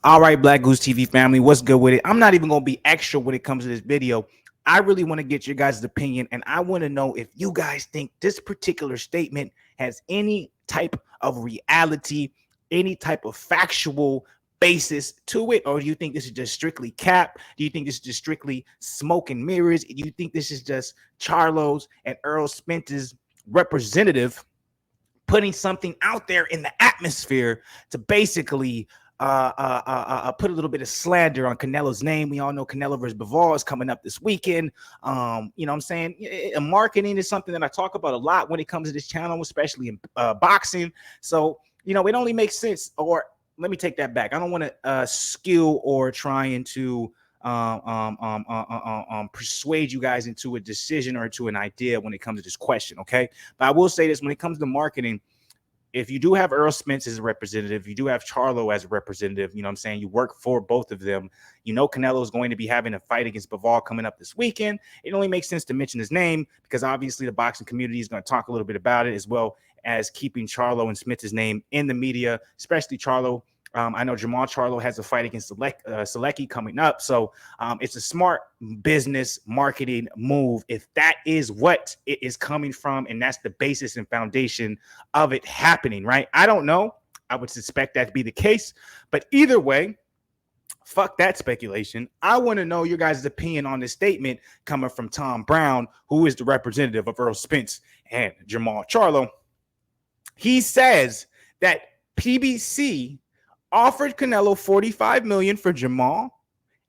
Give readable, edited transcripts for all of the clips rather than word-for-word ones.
All right, Black Goose TV family, what's good with it? I'm not even going to be extra when it comes to this video. I really want to get your guys' opinion, and I want to know if you guys think this particular statement has any type of reality, any type of factual basis to it, or do you think this is just strictly cap? Do you think this is just strictly smoke and mirrors? Do you think this is just Charlo's and Errol Spence's representative putting something out there in the atmosphere to basically put a little bit of slander on Canelo's name? We all know Canelo versus Bivol is coming up this weekend. You know what I'm saying? Marketing is something that I talk about a lot when it comes to this channel, especially in boxing. So, you know, it only makes sense, or let me take that back. I don't want to skill or trying to persuade you guys into a decision or to an idea when it comes to this question, okay? But I will say this: when it comes to marketing, if you do have Errol Spence as a representative, you do have Charlo as a representative, you know what I'm saying? You work for both of them. You know Canelo is going to be having a fight against Bivol coming up this weekend. It only makes sense to mention his name because obviously the boxing community is going to talk a little bit about it, as well as keeping Charlo and Smith's name in the media, especially Charlo. I know Jermall Charlo has a fight against Selecki coming up. So it's a smart business marketing move if that is what it is coming from. And that's the basis and foundation of it happening, right? I don't know. I would suspect that to be the case. But either way, fuck that speculation. I want to know your guys' opinion on this statement coming from Tom Brown, who is the representative of Errol Spence and Jermall Charlo. He says that PBC offered Canelo $45 million for Jermall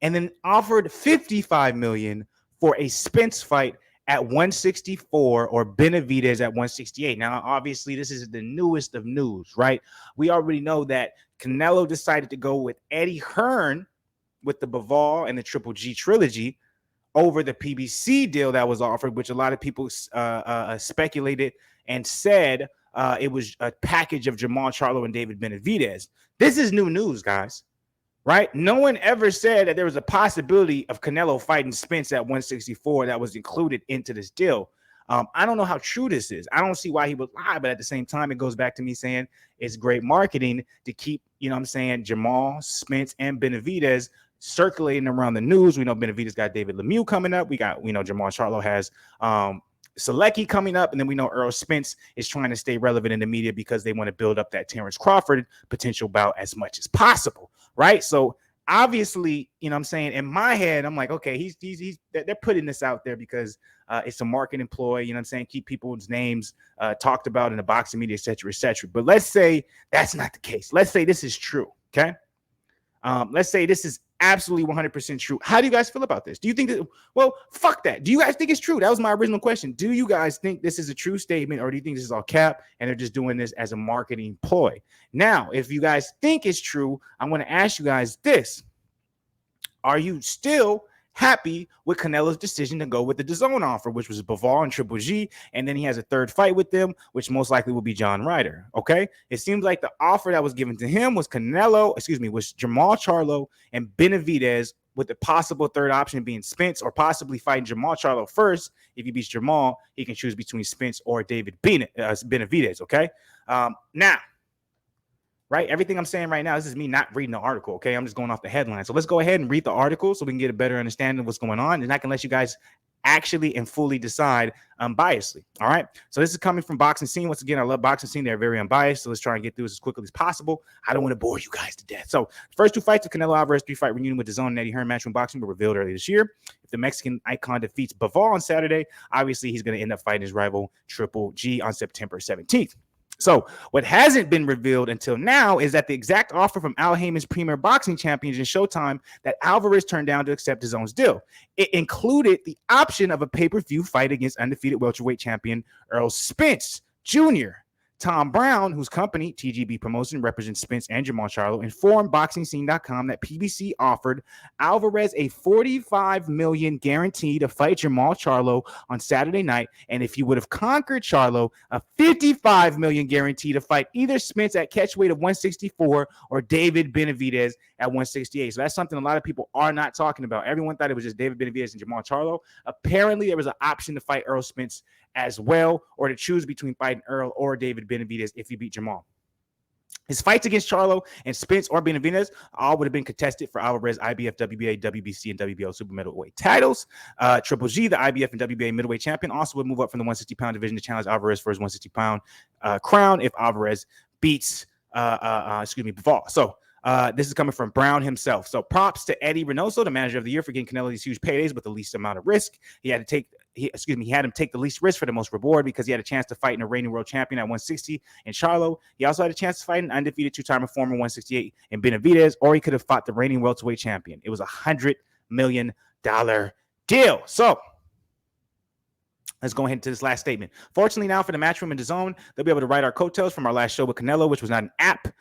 and then offered $55 million for a Spence fight at 164 or Benavidez at 168. Now, obviously, this is the newest of news, right? We already know that Canelo decided to go with Eddie Hearn with the Bivol and the Triple G trilogy over the PBC deal that was offered, which a lot of people speculated and said it was a package of Jermall Charlo and David Benavidez. This is new news, guys, right? No one ever said that there was a possibility of Canelo fighting Spence at 164 that was included into this deal. I don't know how true this is. I don't see why he would lie, but at the same time, it goes back to me saying it's great marketing to keep, you know what I'm saying, Jermall, Spence, and Benavidez circulating around the news. We know Benavidez got David Lemieux coming up. We know Jermall Charlo has Selecki coming up, and then we know Errol Spence is trying to stay relevant in the media because they want to build up that Terrence Crawford potential bout as much as possible, right? So obviously, you know what I'm saying, in my head, I'm like, okay, they're putting this out there because it's a marketing ploy, you know what I'm saying, keep people's names talked about in the boxing media, et cetera, et cetera. But let's say that's not the case. Let's say this is true, okay? Let's say this is absolutely 100% true. How do you guys feel about this? Do you think that, well, fuck that. Do you guys think it's true? That was my original question. Do you guys think this is a true statement, or do you think this is all cap and they're just doing this as a marketing ploy? Now, if you guys think it's true, I'm going to ask you guys this. Are you still happy with Canelo's decision to go with the DAZN offer, which was Bivol and Triple G, and then he has a third fight with them, which most likely will be John Ryder, okay? It seems like the offer that was given to him was Jermall Charlo and Benavidez, with the possible third option being Spence, or possibly fighting Jermall Charlo first. If he beats Jermall, he can choose between Spence or David Benavidez, okay? Now, right? Everything I'm saying right now, this is me not reading the article, okay? I'm just going off the headline. So let's go ahead and read the article so we can get a better understanding of what's going on, and I can let you guys actually and fully decide unbiasedly, all right? So this is coming from Boxing Scene. Once again, I love Boxing Scene. They're very unbiased, so let's try and get through this as quickly as possible. I don't want to bore you guys to death. So first two fights of Canelo Alvarez 3-fight reunion with DAZN and Eddie Hearn matchroom boxing were revealed earlier this year. If the Mexican icon defeats Bivol on Saturday, obviously he's going to end up fighting his rival Triple G on September 17th. So what hasn't been revealed until now is that the exact offer from Al Haymon's Premier Boxing Champions in Showtime that Alvarez turned down to accept his own deal. It included the option of a pay-per-view fight against undefeated welterweight champion Errol Spence Jr. Tom Brown, whose company, TGB Promotion, represents Spence and Jermall Charlo, informed BoxingScene.com that PBC offered Alvarez a $45 million guarantee to fight Jermall Charlo on Saturday night, and if he would have conquered Charlo, a $55 million guarantee to fight either Spence at catchweight of 164 or David Benavidez at 168. So that's something a lot of people are not talking about. Everyone thought it was just David Benavidez and Jermall Charlo. Apparently, there was an option to fight Errol Spence as well, or to choose between fighting Errol or David Benavidez if he beat Jermall. His fights against Charlo and Spence or Benavidez all would have been contested for Alvarez IBF, WBA, WBC, and WBO super middleweight titles. Triple G, the IBF and WBA middleweight champion, also would move up from the 160-pound division to challenge Alvarez for his 160-pound crown if Alvarez beats Bivol. So this is coming from Brown himself. So props to Eddie Reynoso, the manager of the year, for getting Canelo these huge paydays with the least amount of risk. He had him take the least risk for the most reward because he had a chance to fight in a reigning world champion at 160 in Charlo. He also had a chance to fight an undefeated two-time reformer 168 in Benavidez, or he could have fought the reigning welterweight champion. It was $100 million deal. So let's go ahead into this last statement. Fortunately now for the Matchroom and DAZN, they'll be able to write our coattails from our last show with Canelo, which was not an app.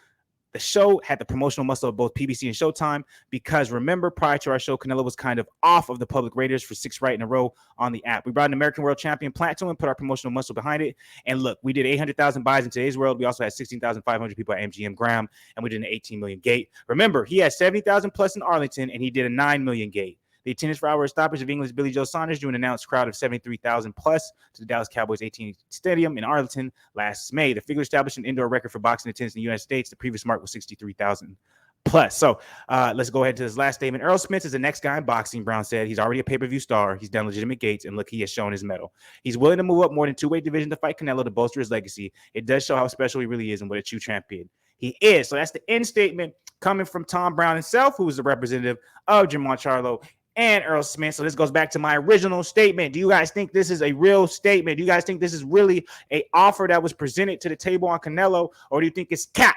The show had the promotional muscle of both PBC and Showtime because remember, prior to our show, Canelo was kind of off of the public raters for 6 fights in a row on the app. We brought an American world champion Plateau and put our promotional muscle behind it. And look, we did 800,000 buys in today's world. We also had 16,500 people at MGM Graham, and we did an 18 million gate. Remember, he had 70,000 plus in Arlington, and he did a 9 million gate. The attendance for our stoppage of England's Billy Joe Saunders drew an announced crowd of 73,000 plus to the Dallas Cowboys 18 Stadium in Arlington last May. The figure established an indoor record for boxing attendance in the United States. The previous mark was 63,000 plus. So let's go ahead to his last statement. Errol Spence is the next guy in boxing, Brown said. He's already a pay-per-view star. He's done legitimate gates, and look, he has shown his mettle. He's willing to move up more than two-weight division to fight Canelo to bolster his legacy. It does show how special he really is and what a true champion he is. So that's the end statement coming from Tom Brown himself, who is the representative of Jermall Charlo and Errol Spence. So this goes back to my original statement. Do you guys think this is a real statement? Do you guys think this is really an offer that was presented to the table on Canelo, or do you think it's cap?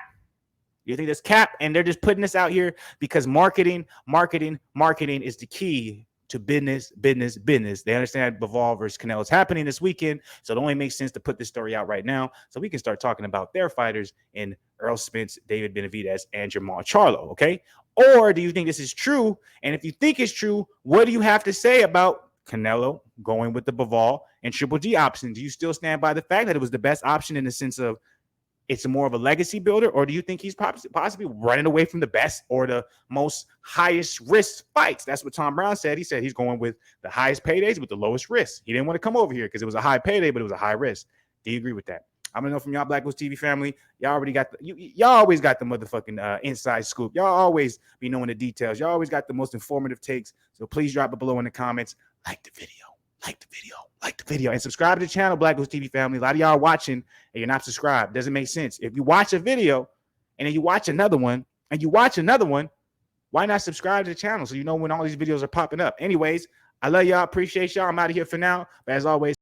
Do you think it's cap and they're just putting this out here because marketing is the key to business? They understand Bivol versus Canelo is happening this weekend, so it only makes sense to put this story out right now so we can start talking about their fighters in Errol Spence, David Benavidez, and Jermall Charlo, okay? Or do you think this is true? And if you think it's true, what do you have to say about Canelo going with the Bivol and Triple G option? Do you still stand by the fact that it was the best option in the sense of it's more of a legacy builder, or do you think he's possibly running away from the best or the most highest risk fights? That's what Tom Brown said. He said he's going with the highest paydays with the lowest risk. He didn't want to come over here because it was a high payday, but it was a high risk. Do you agree with that? I'm gonna know from y'all BlakGooseTV family. Y'all already got y'all always got the motherfucking inside scoop. Y'all always be knowing the details. Y'all always got the most informative takes. So please drop it below in the comments. Like the video, and subscribe to the channel, BlakGooseTV family. A lot of y'all are watching and you're not subscribed. Doesn't make sense. If you watch a video and then you watch another one and you watch another one, why not subscribe to the channel so you know when all these videos are popping up? Anyways, I love y'all. Appreciate y'all. I'm out of here for now. But as always,